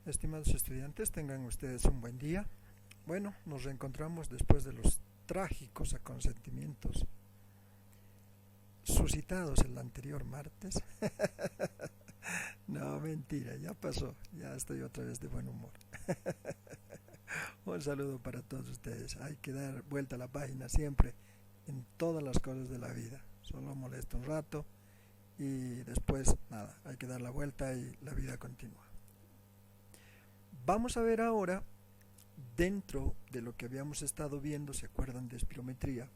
Estimados estudiantes, tengan ustedes un buen día. Bueno, nos reencontramos después de los trágicos acontecimientos suscitados el anterior martes. No, mentira, ya pasó, ya estoy otra vez de buen humor. Un saludo para todos ustedes. Hay que dar vuelta a la página siempre en todas las cosas de la vida. Solo molesta un rato y después nada, hay que dar la vuelta y la vida continúa. Vamos a ver ahora, dentro de lo que habíamos estado viendo, ¿se acuerdan de espirometría?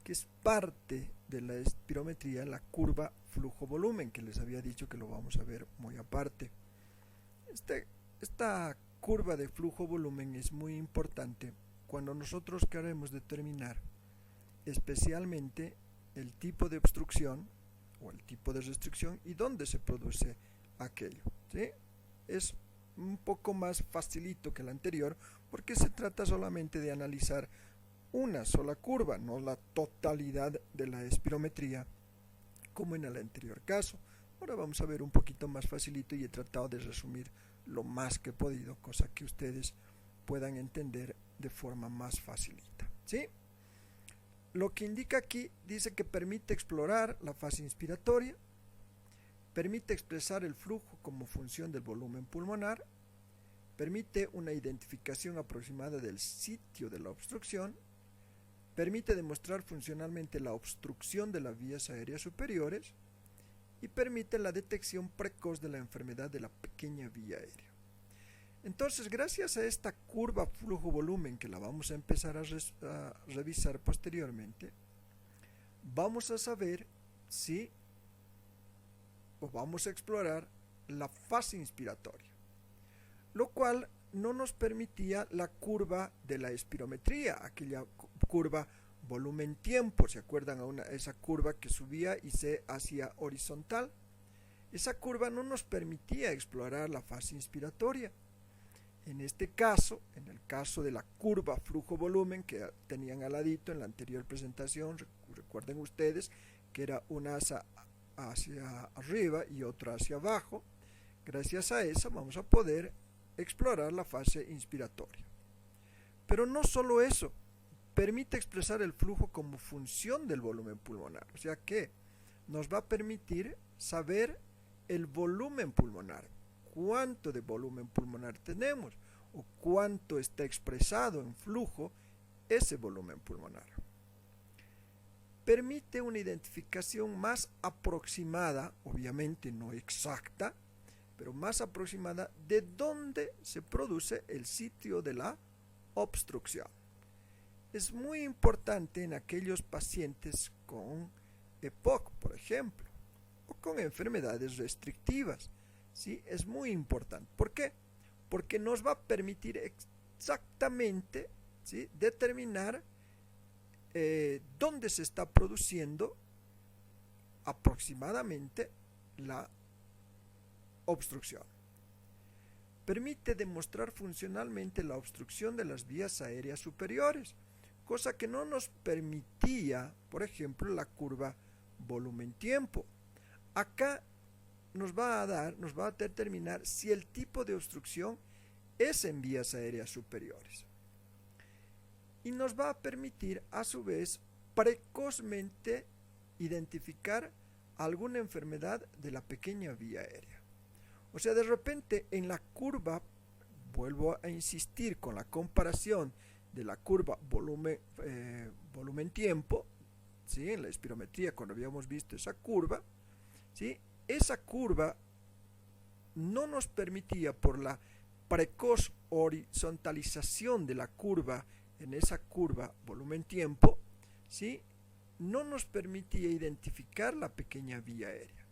Que es parte de la espirometría, la curva flujo-volumen, que les había dicho que lo vamos a ver muy aparte. Esta curva de flujo-volumen es muy importante cuando nosotros queremos determinar especialmente el tipo de obstrucción o el tipo de restricción y dónde se produce aquello, ¿sí? Es un poco más facilito que el anterior porque se trata solamente de analizar una sola curva, no la totalidad de la espirometría como en el anterior caso. Ahora vamos a ver un poquito más facilito y he tratado de resumir lo más que he podido, cosa que ustedes puedan entender de forma más facilita, ¿sí? Lo que indica aquí dice que permite explorar la fase inspiratoria, permite expresar el flujo como función del volumen pulmonar, permite una identificación aproximada del sitio de la obstrucción, permite demostrar funcionalmente la obstrucción de las vías aéreas superiores y permite la detección precoz de la enfermedad de la pequeña vía aérea. Entonces, gracias a esta curva flujo-volumen que la vamos a empezar a revisar posteriormente, vamos a saber si o vamos a explorar la fase inspiratoria, lo cual no nos permitía la curva de la espirometría, aquella curva volumen-tiempo, ¿se acuerdan? Esa curva que subía y se hacía horizontal. Esa curva no nos permitía explorar la fase inspiratoria. En este caso, en el caso de la curva flujo-volumen que tenían al ladito en la anterior presentación, recuerden ustedes que era una hacia arriba y otra hacia abajo. Gracias a esa vamos a poder explorar la fase inspiratoria. Pero no solo eso, permite expresar el flujo como función del volumen pulmonar, o sea que nos va a permitir saber el volumen pulmonar, cuánto de volumen pulmonar tenemos o cuánto está expresado en flujo ese volumen pulmonar. Permite una identificación más aproximada, obviamente no exacta, pero más aproximada de dónde se produce el sitio de la obstrucción. Es muy importante en aquellos pacientes con EPOC, por ejemplo, o con enfermedades restrictivas. ¿Sí? Es muy importante. ¿Por qué? Porque nos va a permitir exactamente, ¿sí?, determinar dónde se está produciendo aproximadamente la obstrucción. Permite demostrar funcionalmente la obstrucción de las vías aéreas superiores, cosa que no nos permitía, por ejemplo, la curva volumen-tiempo. Acá nos va a determinar si el tipo de obstrucción es en vías aéreas superiores. Y nos va a permitir, a su vez, precozmente identificar alguna enfermedad de la pequeña vía aérea. O sea, de repente en la curva, vuelvo a insistir con la comparación de la curva volumen-tiempo, ¿sí?, en la espirometría cuando habíamos visto esa curva, ¿sí?, esa curva no nos permitía, por la precoz horizontalización de la curva en esa curva volumen-tiempo, ¿sí?, no nos permitía identificar la pequeña vía aérea.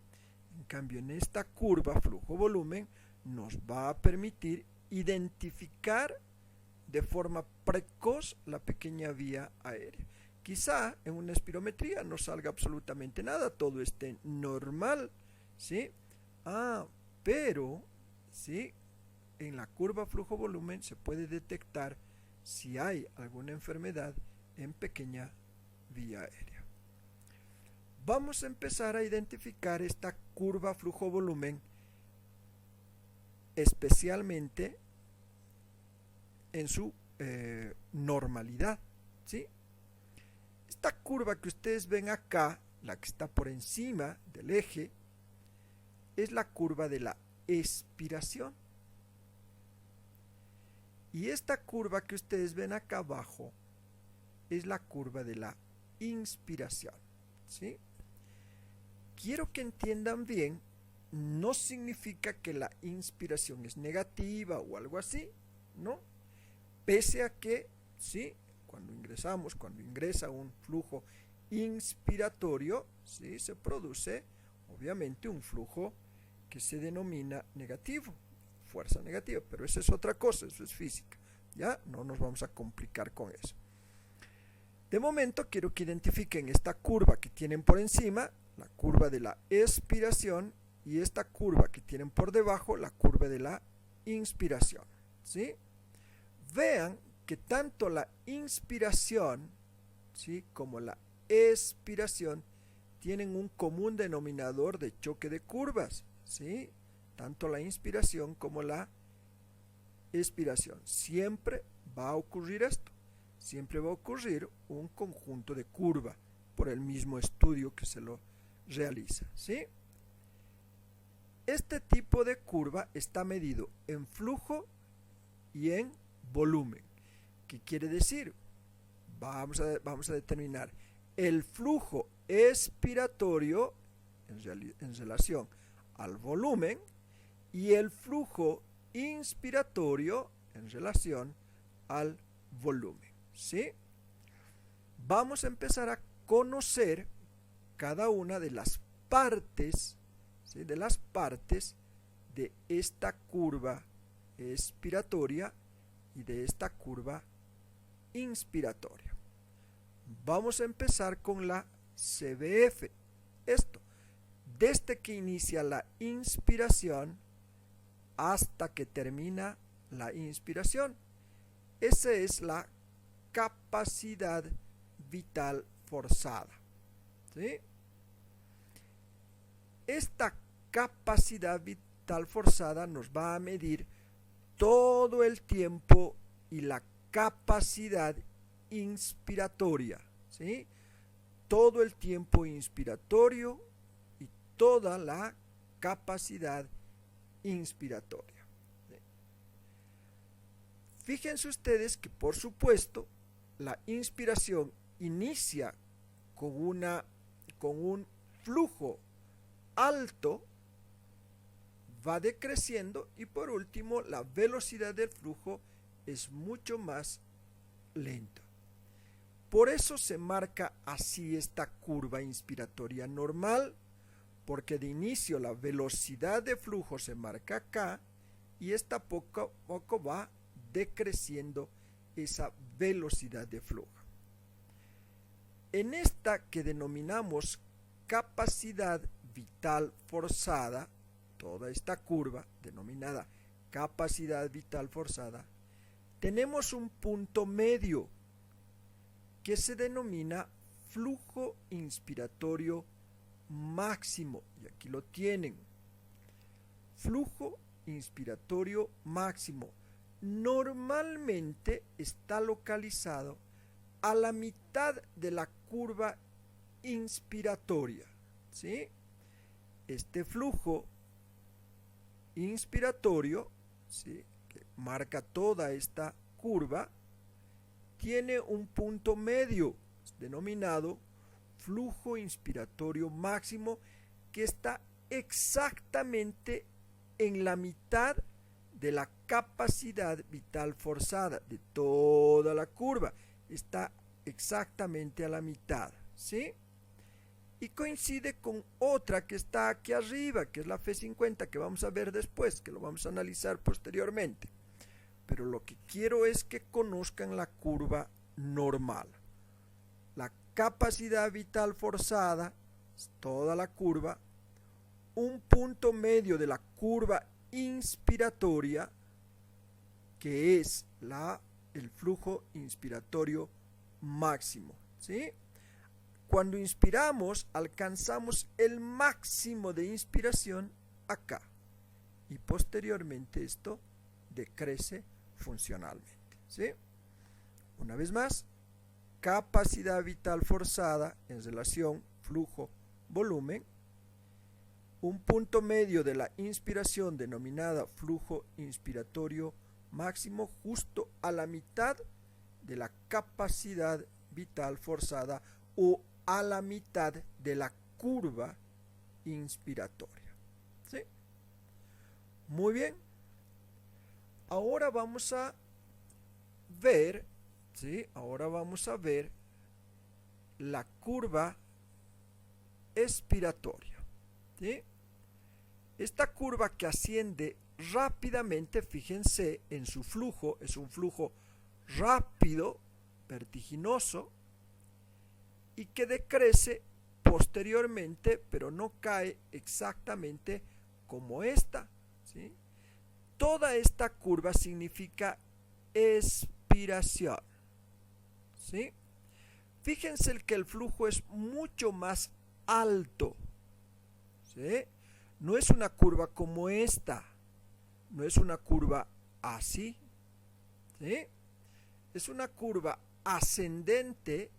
En cambio, en esta curva flujo-volumen nos va a permitir identificar de forma precoz la pequeña vía aérea. Quizá en una espirometría no salga absolutamente nada, todo esté normal, ¿sí? Pero, ¿sí?, en la curva flujo-volumen se puede detectar si hay alguna enfermedad en pequeña vía aérea. Vamos a empezar a identificar esta curva flujo-volumen especialmente en su normalidad, ¿sí? Esta curva que ustedes ven acá, la que está por encima del eje, es la curva de la expiración. Y esta curva que ustedes ven acá abajo es la curva de la inspiración, ¿sí? Quiero que entiendan bien, no significa que la inspiración es negativa o algo así, ¿no? Pese a que, sí, cuando ingresa un flujo inspiratorio, sí, se produce obviamente un flujo que se denomina negativo, fuerza negativa, pero esa es otra cosa, eso es física, ya no nos vamos a complicar con eso. De momento quiero que identifiquen esta curva que tienen por encima, la curva de la expiración, y esta curva que tienen por debajo, la curva de la inspiración, ¿sí? Vean que tanto la inspiración, ¿sí?, como la expiración tienen un común denominador de choque de curvas, ¿sí? Tanto la inspiración como la expiración. Siempre va a ocurrir esto. Siempre va a ocurrir un conjunto de curva por el mismo estudio que se lo realiza, ¿sí? Este tipo de curva está medido en flujo y en volumen. ¿Qué quiere decir? Vamos a determinar el flujo expiratorio en relación al volumen y el flujo inspiratorio en relación al volumen, ¿sí? Vamos a empezar a conocer cada una de las partes, ¿sí?, de las partes de esta curva expiratoria y de esta curva inspiratoria. Vamos a empezar con la CBF. Esto, desde que inicia la inspiración hasta que termina la inspiración. Esa es la capacidad vital forzada, ¿sí? Esta capacidad vital forzada nos va a medir todo el tiempo y la capacidad inspiratoria, ¿sí? Todo el tiempo inspiratorio y toda la capacidad inspiratoria. Fíjense ustedes que, por supuesto, la inspiración inicia con un flujo alto, va decreciendo y por último la velocidad del flujo es mucho más lenta. Por eso se marca así esta curva inspiratoria normal, porque de inicio la velocidad de flujo se marca acá y esta poco a poco va decreciendo esa velocidad de flujo. En esta que denominamos capacidad vital forzada, toda esta curva denominada capacidad vital forzada, tenemos un punto medio que se denomina flujo inspiratorio máximo, y aquí lo tienen. Flujo inspiratorio máximo normalmente está localizado a la mitad de la curva inspiratoria, ¿sí? Este flujo inspiratorio, ¿sí?, que marca toda esta curva, tiene un punto medio denominado flujo inspiratorio máximo que está exactamente en la mitad de la capacidad vital forzada de toda la curva. Está exactamente a la mitad, ¿sí? Y coincide con otra que está aquí arriba, que es la F50, que vamos a ver después, que lo vamos a analizar posteriormente. Pero lo que quiero es que conozcan la curva normal. La capacidad vital forzada, toda la curva, un punto medio de la curva inspiratoria, que es el flujo inspiratorio máximo, ¿sí? Cuando inspiramos, alcanzamos el máximo de inspiración acá. y posteriormente esto decrece funcionalmente, ¿sí? Una vez más, capacidad vital forzada en relación flujo-volumen, un punto medio de la inspiración denominada flujo inspiratorio máximo justo a la mitad de la capacidad vital forzada o a la mitad de la curva inspiratoria, ¿sí? Muy bien. Ahora vamos a ver, ¿sí? Ahora vamos a ver la curva expiratoria, ¿sí? Esta curva que asciende rápidamente, fíjense en su flujo, es un flujo rápido, vertiginoso, y que decrece posteriormente, pero no cae exactamente como esta, ¿sí? Toda esta curva significa expiración, ¿sí? Fíjense que el flujo es mucho más alto, ¿sí? No es una curva como esta, no es una curva así, ¿sí? Es una curva ascendente,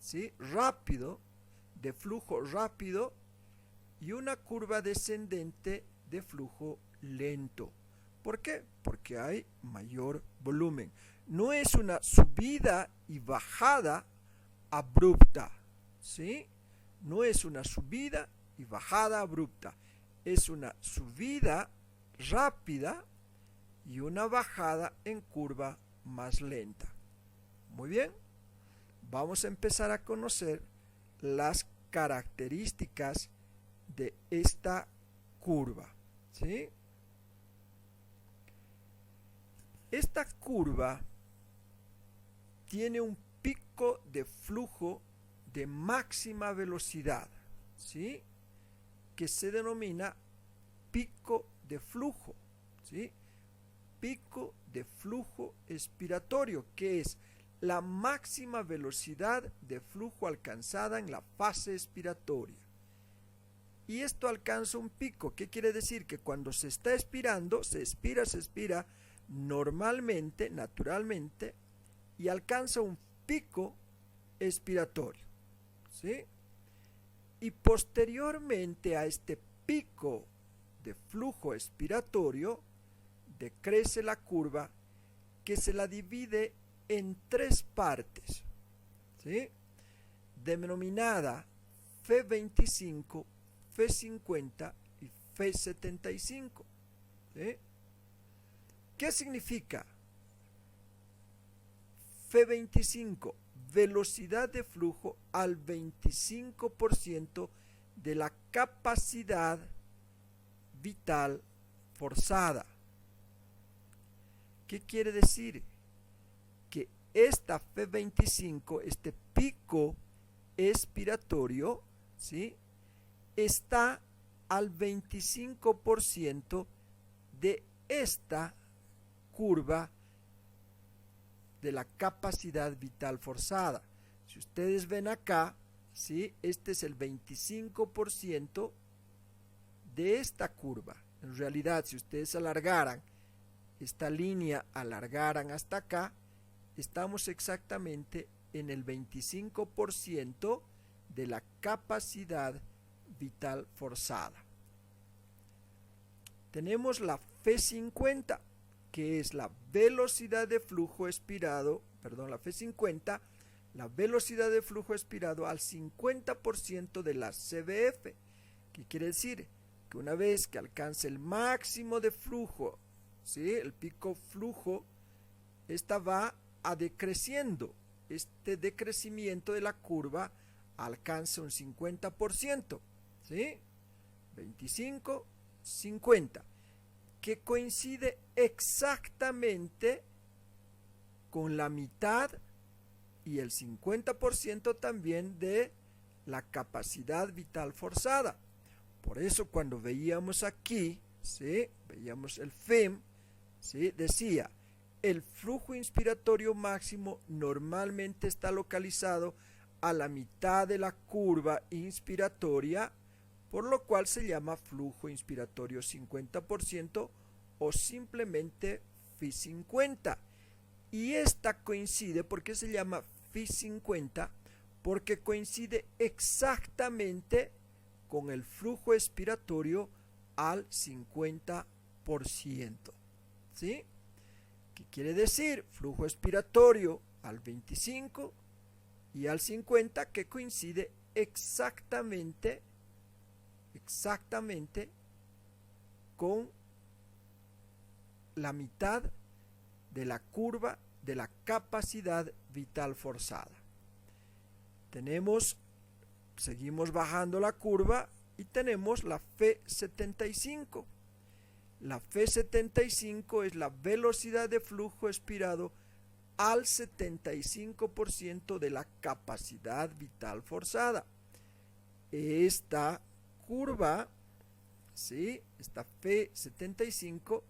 ¿sí? Rápido, de flujo rápido, y una curva descendente de flujo lento. ¿Por qué? Porque hay mayor volumen. No es una subida y bajada abrupta, ¿sí? No es una subida y bajada abrupta. Es una subida rápida y una bajada en curva más lenta. Muy bien, vamos a empezar a conocer las características de esta curva, ¿sí? Esta curva tiene un pico de flujo de máxima velocidad, ¿sí? Que se denomina pico de flujo, ¿sí? Pico de flujo expiratorio, que es la máxima velocidad de flujo alcanzada en la fase expiratoria. Y esto alcanza un pico. ¿Qué quiere decir? Que cuando se está expirando, se expira normalmente, naturalmente, y alcanza un pico expiratorio, ¿sí? Y posteriormente a este pico de flujo expiratorio, decrece la curva, que se la divide en tres partes, ¿sí? Denominada F25, F50 y F75, ¿sí? ¿Qué significa? F25, velocidad de flujo al 25% de la capacidad vital forzada. ¿Qué quiere decir? Que esta F25, este pico expiratorio, ¿sí? Está al 25% de esta curva de la capacidad vital forzada. Si ustedes ven acá, ¿sí? Este es el 25% de esta curva. En realidad, si ustedes alargaran esta línea, alargaran hasta acá, estamos exactamente en el 25% de la capacidad vital forzada. Tenemos la F50, que es la velocidad de flujo expirado, la F50, la velocidad de flujo expirado al 50% de la CBF. ¿Qué quiere decir? Que una vez que alcance el máximo de flujo, ¿sí? El pico flujo, esta va a decreciendo. Este decrecimiento de la curva alcanza un 50%, ¿sí? 25, 50, que coincide exactamente con la mitad y el 50% también de la capacidad vital forzada. Por eso cuando veíamos aquí, ¿sí? Veíamos el FIM, ¿sí? Decía, el flujo inspiratorio máximo normalmente está localizado a la mitad de la curva inspiratoria, por lo cual se llama flujo inspiratorio 50% o simplemente Fi 50. Y esta coincide, ¿por qué se llama Fi 50? Porque coincide exactamente con el flujo expiratorio al 50%. ¿Sí? ¿Qué quiere decir? Flujo expiratorio al 25 y al 50, que coincide exactamente con la mitad de la curva de la capacidad vital forzada. Seguimos bajando la curva y tenemos la F75. La F75 es la velocidad de flujo expirado al 75% de la capacidad vital forzada. Esta curva, ¿sí? Esta F75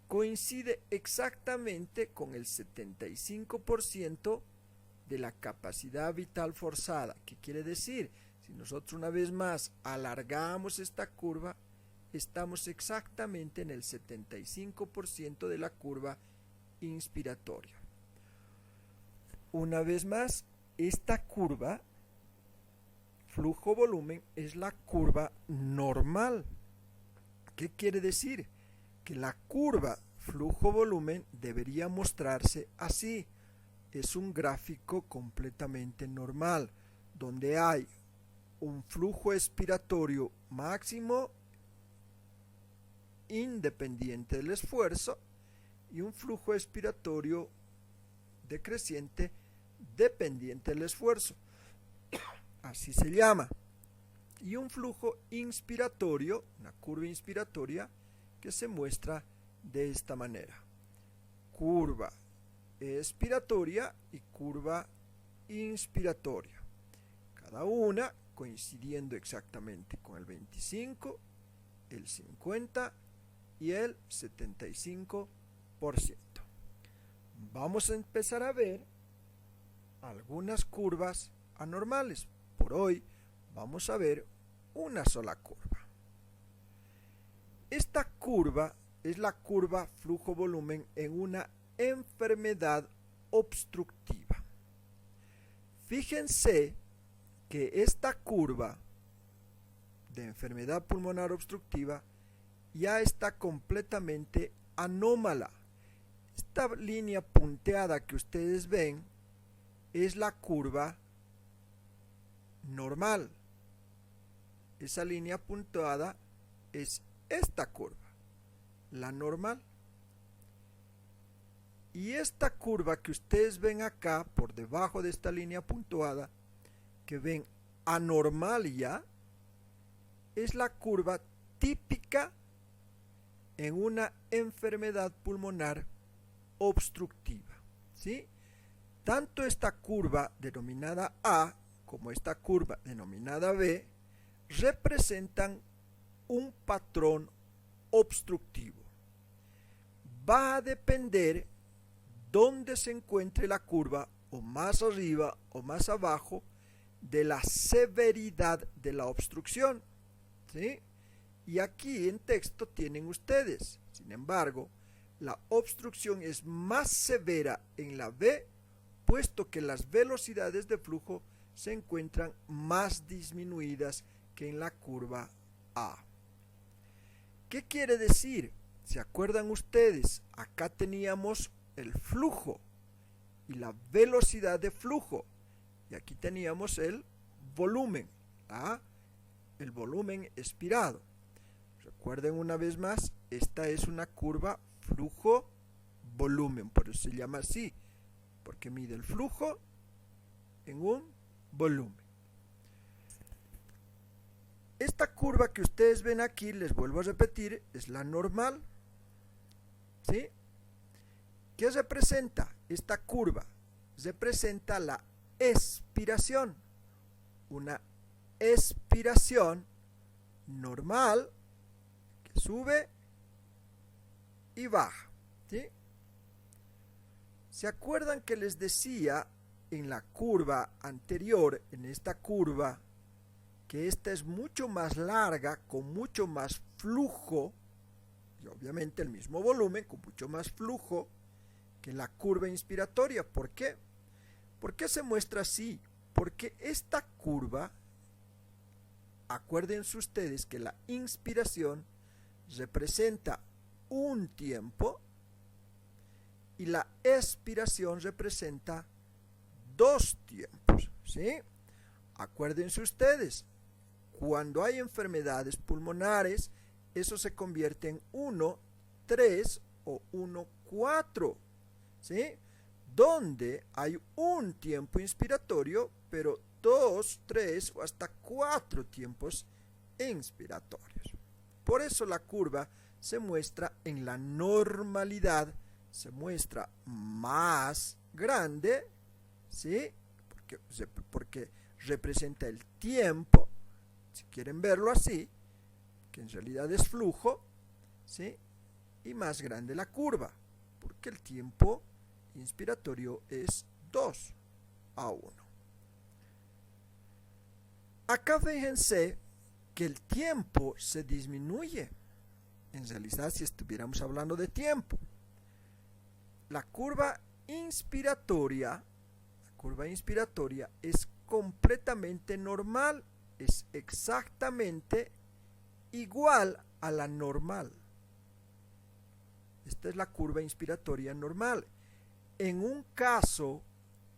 coincide exactamente con el 75% de la capacidad vital forzada. ¿Qué quiere decir? Si nosotros una vez más alargamos esta curva, estamos exactamente en el 75% de la curva inspiratoria. Una vez más, esta curva flujo-volumen es la curva normal. ¿Qué quiere decir? Que la curva flujo-volumen debería mostrarse así. Es un gráfico completamente normal, donde hay un flujo expiratorio máximo independiente del esfuerzo y un flujo expiratorio decreciente dependiente del esfuerzo. Así se llama. Y un flujo inspiratorio, una curva inspiratoria, que se muestra de esta manera. Curva expiratoria y curva inspiratoria. Cada una coincidiendo exactamente con el 25, el 50 y el 75%. Vamos a empezar a ver algunas curvas anormales. Por hoy vamos a ver una sola curva. Esta curva es la curva flujo-volumen en una enfermedad obstructiva. Fíjense que esta curva de enfermedad pulmonar obstructiva ya está completamente anómala. Esta línea punteada que ustedes ven es la curva normal. Esa línea punteada es esta curva, la normal. Y esta curva que ustedes ven acá, por debajo de esta línea puntuada, que ven anormal ya, es la curva típica en una enfermedad pulmonar obstructiva, ¿sí? Tanto esta curva denominada A como esta curva denominada B representan un patrón obstructivo. Va a depender dónde se encuentre la curva, o más arriba o más abajo, de la severidad de la obstrucción, ¿sí? Y aquí en texto tienen ustedes, sin embargo, la obstrucción es más severa en la B, puesto que las velocidades de flujo se encuentran más disminuidas que en la curva A. ¿Qué quiere decir? ¿Se acuerdan ustedes? Acá teníamos el flujo y la velocidad de flujo, y aquí teníamos el volumen, el volumen expirado. Recuerden una vez más, esta es una curva flujo-volumen, por eso se llama así, porque mide el flujo en un volumen. Esta curva que ustedes ven aquí, les vuelvo a repetir, es la normal, ¿sí? ¿Qué representa esta curva? Representa la expiración, una expiración normal que sube y baja, ¿sí? ¿Se acuerdan que les decía en la curva anterior, en esta curva que esta es mucho más larga, con mucho más flujo, y obviamente el mismo volumen, con mucho más flujo que la curva inspiratoria. ¿Por qué? ¿Por qué se muestra así? Porque esta curva, acuérdense ustedes que la inspiración representa un tiempo y la expiración representa dos tiempos, ¿sí? Acuérdense ustedes, cuando hay enfermedades pulmonares, eso se convierte en 1,3 o 1,4, ¿sí? Donde hay un tiempo inspiratorio, pero 2, 3 o hasta 4 tiempos inspiratorios. Por eso la curva se muestra en la normalidad, se muestra más grande, ¿sí? Porque representa el tiempo, si quieren verlo así, que en realidad es flujo, ¿sí? Y más grande la curva, porque el tiempo inspiratorio es 2:1. Acá fíjense que el tiempo se disminuye. En realidad, si estuviéramos hablando de tiempo, la curva inspiratoria es completamente normal, es exactamente igual a la normal. Esta es la curva inspiratoria normal. En un caso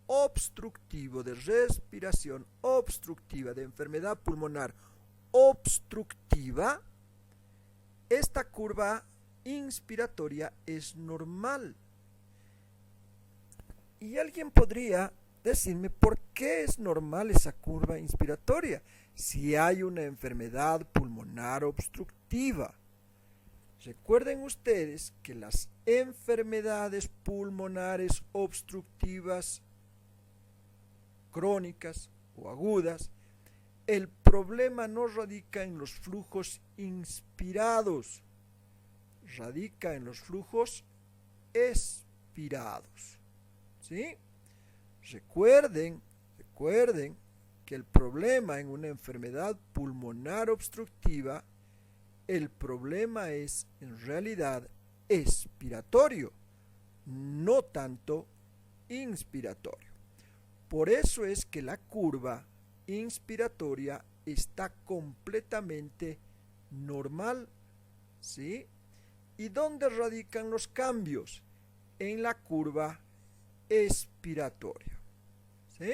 obstructivo de respiración obstructiva, de enfermedad pulmonar obstructiva, esta curva inspiratoria es normal. Y alguien podría decirme por qué es normal esa curva inspiratoria si hay una enfermedad pulmonar obstructiva. Recuerden ustedes que las enfermedades pulmonares obstructivas crónicas o agudas, el problema no radica en los flujos inspirados, radica en los flujos expirados, ¿sí? Recuerden que el problema en una enfermedad pulmonar obstructiva, el problema es en realidad expiratorio, no tanto inspiratorio. Por eso es que la curva inspiratoria está completamente normal, ¿sí? ¿Y dónde radican los cambios? En la curva expiratoria, ¿sí?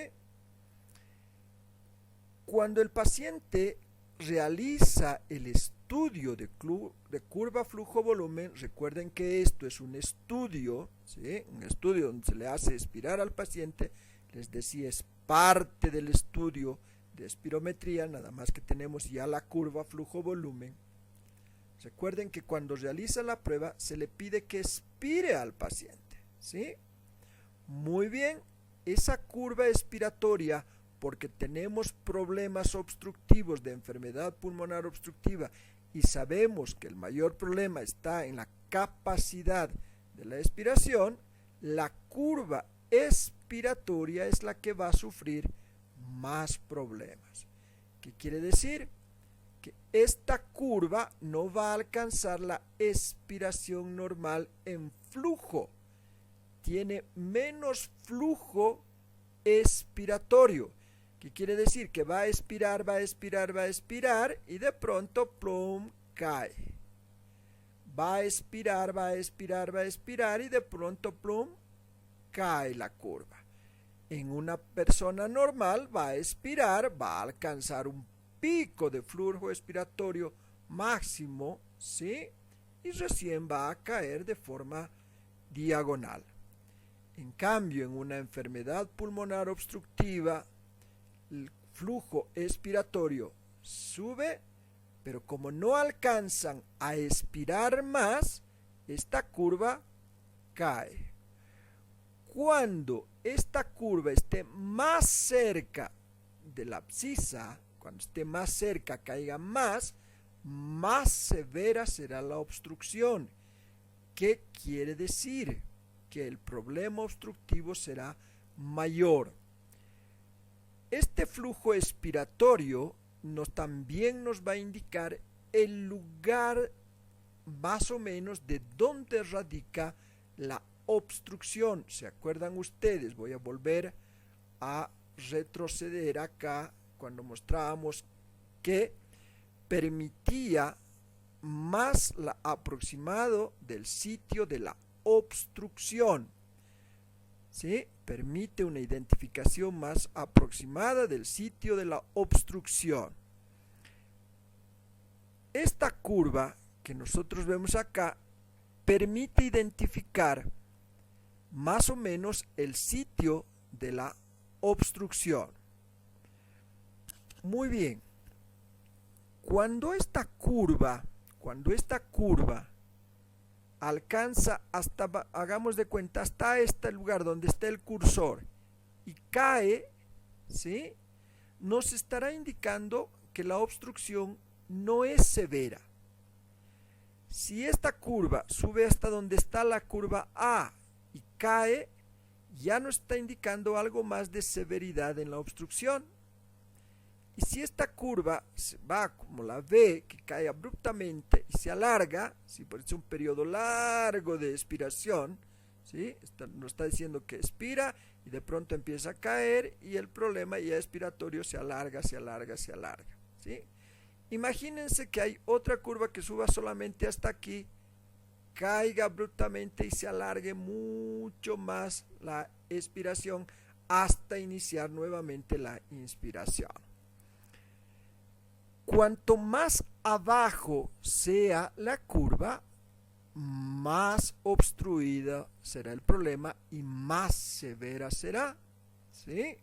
Cuando el paciente realiza el estudio de curva flujo-volumen, recuerden que esto es un estudio, ¿sí? Un estudio donde se le hace expirar al paciente, les decía, es parte del estudio de espirometría, nada más que tenemos ya la curva flujo-volumen. Recuerden que cuando realiza la prueba se le pide que expire al paciente, ¿sí? Muy bien, esa curva expiratoria, porque tenemos problemas obstructivos de enfermedad pulmonar obstructiva y sabemos que el mayor problema está en la capacidad de la expiración, la curva expiratoria es la que va a sufrir más problemas. ¿Qué quiere decir? Que esta curva no va a alcanzar la expiración normal en flujo, tiene menos flujo expiratorio. ¿Qué quiere decir? Que va a expirar y de pronto, plum, cae. Va a expirar y de pronto, plum, cae la curva. En una persona normal va a expirar, va a alcanzar un pico de flujo expiratorio máximo, ¿sí? Y recién va a caer de forma diagonal. En cambio, en una enfermedad pulmonar obstructiva, el flujo expiratorio sube, pero como no alcanzan a expirar más, esta curva cae. Cuando esta curva esté más cerca de la abscisa, cuando esté más cerca, caiga más severa será la obstrucción. ¿Qué quiere decir? Que el problema obstructivo será mayor. Este flujo expiratorio también nos va a indicar el lugar más o menos de dónde radica la obstrucción. ¿Se acuerdan ustedes? Voy a volver a retroceder acá cuando mostrábamos que permitía más aproximado del sitio de la obstrucción. ¿Sí? Permite una identificación más aproximada del sitio de la obstrucción. Esta curva que nosotros vemos acá permite identificar más o menos el sitio de la obstrucción. Muy bien. Cuando esta curva alcanza hasta, hagamos de cuenta, hasta este lugar donde está el cursor y cae, ¿sí?, nos estará indicando que la obstrucción no es severa. Si esta curva sube hasta donde está la curva A y cae, ya nos está indicando algo más de severidad en la obstrucción. Y si esta curva va como la B, que cae abruptamente y se alarga, ¿sí?, por eso es un periodo largo de expiración, ¿sí?, nos está diciendo que expira y de pronto empieza a caer y el problema ya expiratorio se alarga, se alarga, se alarga, ¿sí? Imagínense que hay otra curva que suba solamente hasta aquí, caiga abruptamente y se alargue mucho más la expiración hasta iniciar nuevamente la inspiración. Cuanto más abajo sea la curva, más obstruida será el problema y más severa será, ¿sí?,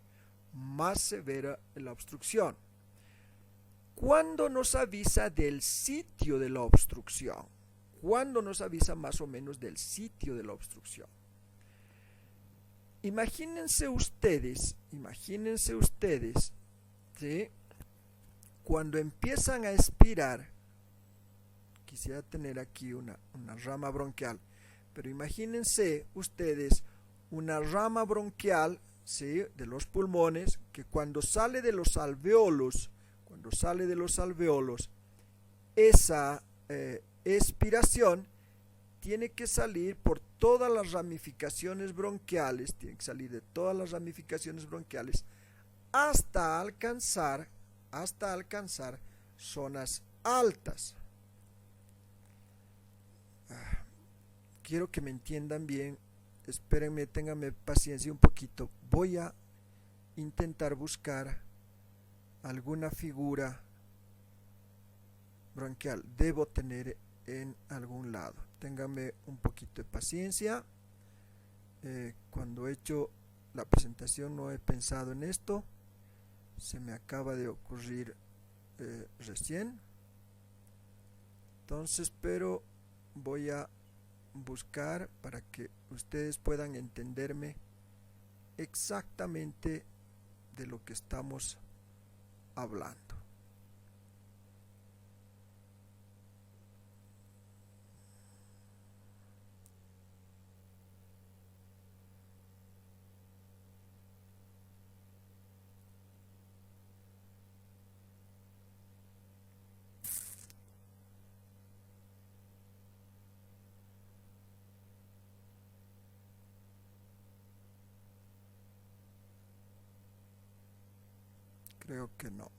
más severa la obstrucción. ¿Cuándo nos avisa del sitio de la obstrucción? ¿Cuándo nos avisa más o menos del sitio de la obstrucción? Imagínense ustedes, ¿sí?, cuando empiezan a expirar, quisiera tener aquí una rama bronquial, pero imagínense ustedes una rama bronquial, ¿sí?, de los pulmones, que cuando sale de los alveolos, esa expiración tiene que salir por todas las ramificaciones bronquiales, hasta alcanzar zonas altas. Quiero que me entiendan bien, espérenme, ténganme paciencia un poquito. Voy a intentar buscar alguna figura bronquial, debo tener en algún lado. Ténganme un poquito de paciencia. Cuando he hecho la presentación no he pensado en esto, se me acaba de ocurrir recién. Entonces, pero voy a buscar para que ustedes puedan entenderme exactamente de lo que estamos hablando. Creo que no.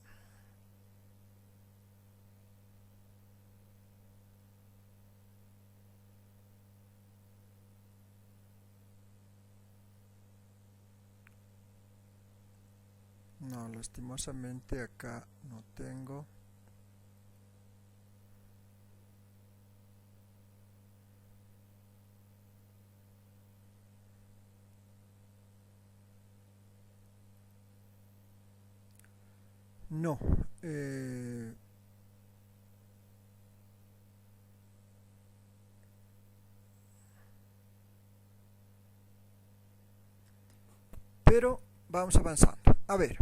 No, lastimosamente acá no tengo. No. Pero vamos avanzando. A ver.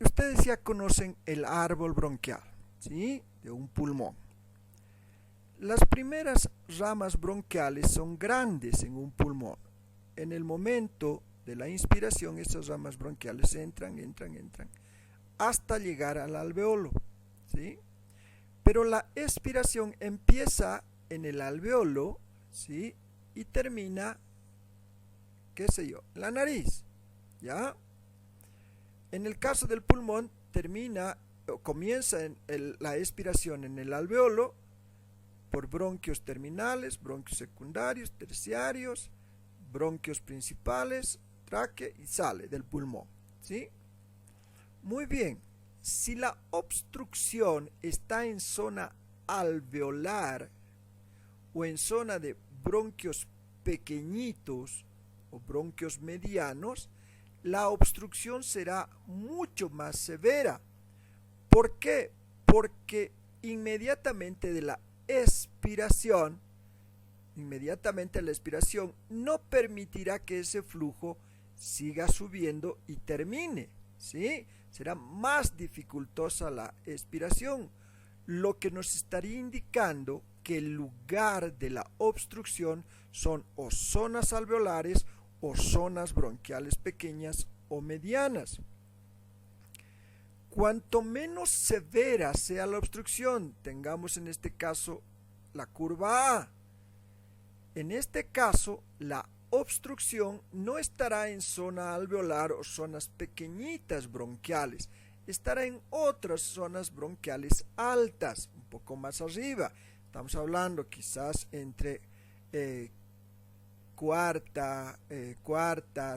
Ustedes ya conocen el árbol bronquial, ¿sí?, de un pulmón. Las primeras ramas bronquiales son grandes en un pulmón. En el momento de la inspiración, esas ramas bronquiales entran, hasta llegar al alveolo, ¿sí? Pero la expiración empieza en el alveolo, ¿sí? Y termina, qué sé yo, en la nariz, ¿ya? En el caso del pulmón, comienza la expiración en el alveolo por bronquios terminales, bronquios secundarios, terciarios, bronquios principales, tráquea y sale del pulmón, ¿sí? Muy bien, si la obstrucción está en zona alveolar o en zona de bronquios pequeñitos o bronquios medianos, la obstrucción será mucho más severa. ¿Por qué? Porque inmediatamente la expiración no permitirá que ese flujo siga subiendo y termine, ¿sí? Será más dificultosa la expiración, lo que nos estaría indicando que el lugar de la obstrucción son o zonas alveolares o zonas bronquiales pequeñas o medianas. Cuanto menos severa sea la obstrucción, tengamos en este caso la curva A. En este caso, la obstrucción no estará en zona alveolar o zonas pequeñitas bronquiales, estará en otras zonas bronquiales altas, un poco más arriba. Estamos hablando quizás entre cuarta,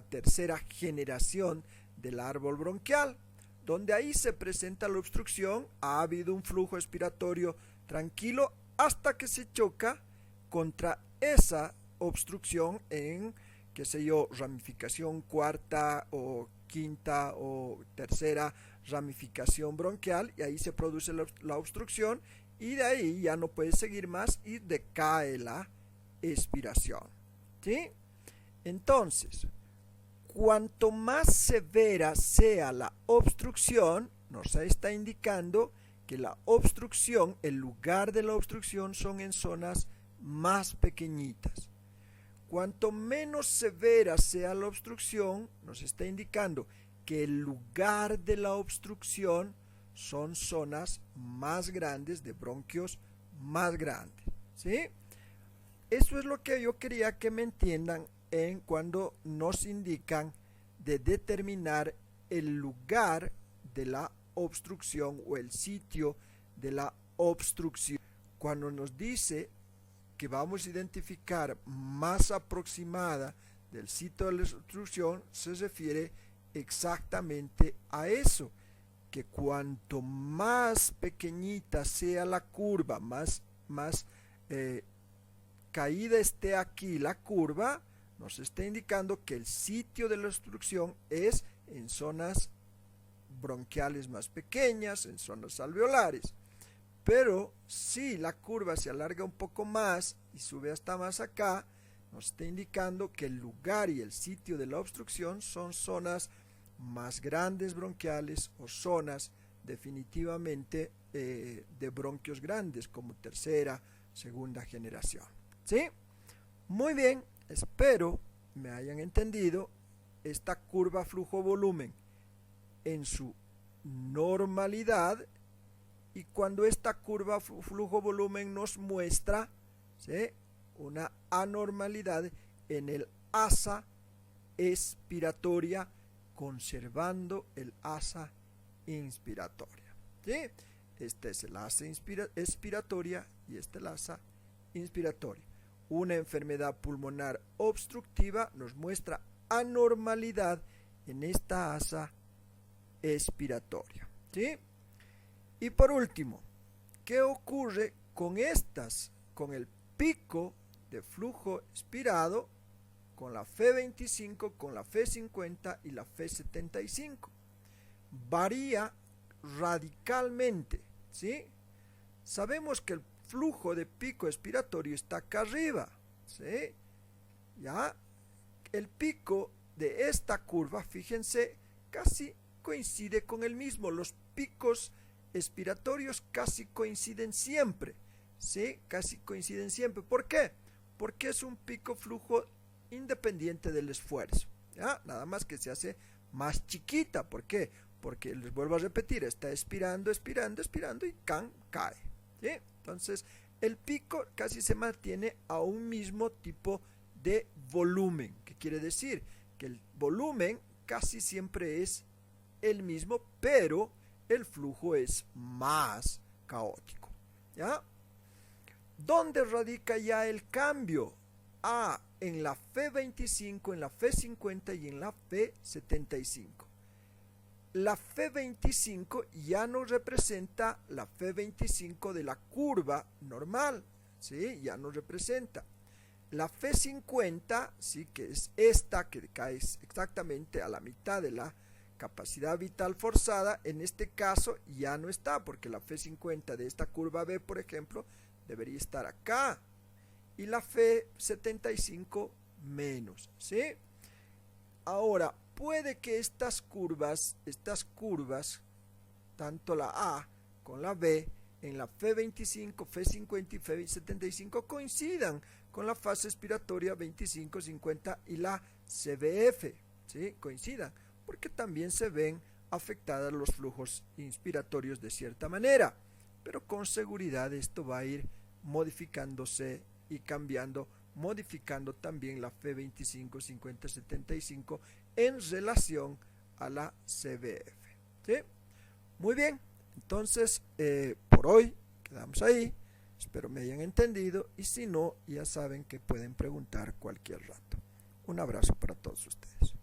tercera generación del árbol bronquial, donde ahí se presenta la obstrucción, ha habido un flujo expiratorio tranquilo hasta que se choca contra esa obstrucción en, qué sé yo, ramificación cuarta o quinta o tercera ramificación bronquial, y ahí se produce la obstrucción y de ahí ya no puede seguir más y decae la expiración, ¿sí? Entonces, cuanto más severa sea la obstrucción, nos está indicando que la obstrucción, el lugar de la obstrucción son en zonas más pequeñitas. Cuanto menos severa sea la obstrucción, nos está indicando que el lugar de la obstrucción son zonas más grandes, de bronquios más grandes, ¿sí? Eso es lo que yo quería que me entiendan en cuando nos indican de determinar el lugar de la obstrucción o el sitio de la obstrucción. Cuando nos dice que vamos a identificar más aproximada del sitio de la obstrucción, se refiere exactamente a eso, que cuanto más pequeñita sea la curva, más caída esté aquí la curva, nos está indicando que el sitio de la obstrucción es en zonas bronquiales más pequeñas, en zonas alveolares. Pero si la curva se alarga un poco más y sube hasta más acá, nos está indicando que el lugar y el sitio de la obstrucción son zonas más grandes bronquiales o zonas definitivamente de bronquios grandes como tercera, segunda generación, ¿sí? Muy bien, espero me hayan entendido esta curva flujo-volumen en su normalidad. Y cuando esta curva flujo-volumen nos muestra, ¿sí?, una anormalidad en el asa expiratoria, conservando el asa inspiratoria, ¿sí? Esta es el asa expiratoria y esta es el asa inspiratoria. Una enfermedad pulmonar obstructiva nos muestra anormalidad en esta asa expiratoria, ¿sí? Y por último, ¿qué ocurre con con el pico de flujo expirado, con la F25, con la F50 y la F75? Varía radicalmente, ¿sí? Sabemos que el flujo de pico expiratorio está acá arriba, ¿sí? Ya, el pico de esta curva, fíjense, casi coincide con el mismo. Los picos expiratorios casi coinciden siempre, ¿sí? Casi coinciden siempre. ¿Por qué? Porque es un pico flujo independiente del esfuerzo, ¿ya? Nada más que se hace más chiquita. ¿Por qué? porque les vuelvo a repetir, está expirando, expirando, expirando y cae, ¿sí? Entonces el pico casi se mantiene a un mismo tipo de volumen, que quiere decir que el volumen casi siempre es el mismo, pero el flujo es más caótico, ¿ya? ¿Dónde radica ya el cambio? En la F25, en la F50 y en la F75. La F25 ya no representa la F25 de la curva normal, ¿sí? Ya no representa. La F50, sí, que es esta, que cae exactamente a la mitad de la capacidad vital forzada, en este caso ya no está, porque la F50 de esta curva B, por ejemplo, debería estar acá, y la F75 menos, ¿sí? Ahora, puede que estas curvas, tanto la A con la B, en la F25, F50 y F75 coincidan con la fase expiratoria 25, 50 y la CBF, ¿sí? Coincidan, porque también se ven afectadas los flujos inspiratorios de cierta manera, pero con seguridad esto va a ir modificándose y cambiando, modificando también la F25, 50, 75 en relación a la CBF, ¿sí? Muy bien, entonces por hoy quedamos ahí, espero me hayan entendido y si no, ya saben que pueden preguntar cualquier rato. Un abrazo para todos ustedes.